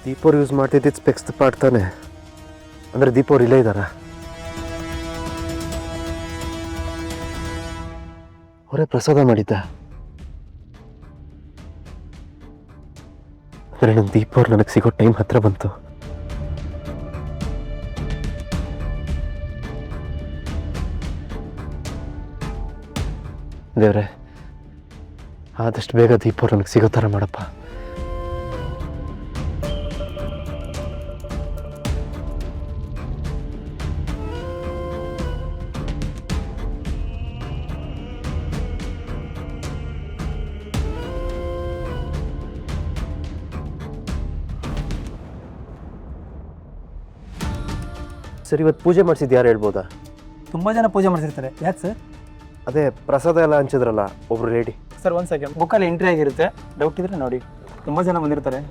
ದೀಪೋರು use ಮಾಡ್ತಿದ್ದಿದ್ದು specs ಪಾಡ್ತಾನೆ ಅಂದರೆ ದೀಪೋರು ಇಲ್ಲೇ ಇದ್ದಾರಾ? ಅವರೇ ಪ್ರಸಾದ ಮಾಡಿದ್ದ ಅಂದರೆ ನನ್ನ ದೀಪೋರು ನನಗೆ ಸಿಗೋ ಟೈಮ್ ಹತ್ರ ಬಂತು. ದೇವ್ರೆ, ಆದಷ್ಟು ಬೇಗ ದೀಪೋರು ನನಗೆ ಸಿಗೋ ಥರ ಮಾಡಪ್ಪ. ಸರ್, ಇವತ್ತು ಪೂಜೆ ಮಾಡಿಸಿದ್ದು ಯಾರು ಹೇಳ್ಬೋದಾ? ತುಂಬ ಜನ ಪೂಜೆ ಮಾಡ್ತಿರ್ತಾರೆ. ಯಾಕೆ ಸರ್? ಅದೇ ಪ್ರಸಾದ ಎಲ್ಲ ಹಂಚಿದ್ರಲ್ಲ ಒಬ್ರು ಲೇಡಿ. ಸರ್ ಒಂದು ಸೆಕೆಂಡ್, ಬುಕ್ಕಲ್ಲಿ ಎಂಟ್ರಿ ಆಗಿರುತ್ತೆ, ಡೌಟ್ ಇದ್ರೆ ನೋಡಿ. ತುಂಬ ಜನ ಬಂದಿರ್ತಾರೆ.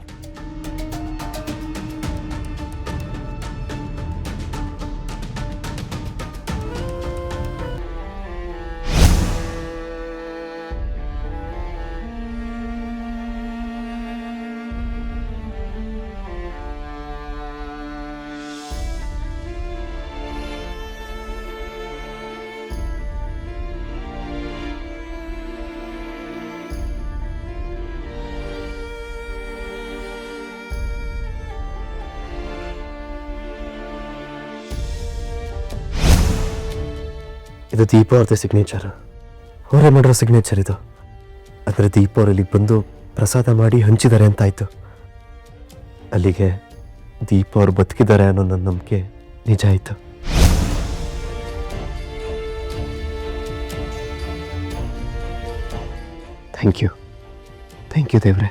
ಇದು ದೀಪ ಅವ್ರದ್ದು ಸಿಗ್ನೇಚರ್, ಅವರೇ ಮಾಡಿರೋ ಸಿಗ್ನೇಚರ್ ಇದು. ಆದರೆ ದೀಪ ಅವ್ರು ಇಲ್ಲಿಗೆ ಬಂದು ಪ್ರಸಾದ ಮಾಡಿ ಹಂಚಿದ್ದಾರೆ ಅಂತಾಯ್ತು. ಅಲ್ಲಿಗೆ ದೀಪ ಅವ್ರು ಬದುಕಿದ್ದಾರೆ ಅನ್ನೋ ನನ್ನ ನಂಬಿಕೆ ನಿಜ ಆಯಿತು. ಥ್ಯಾಂಕ್ ಯು ದೇವ್ರೆ.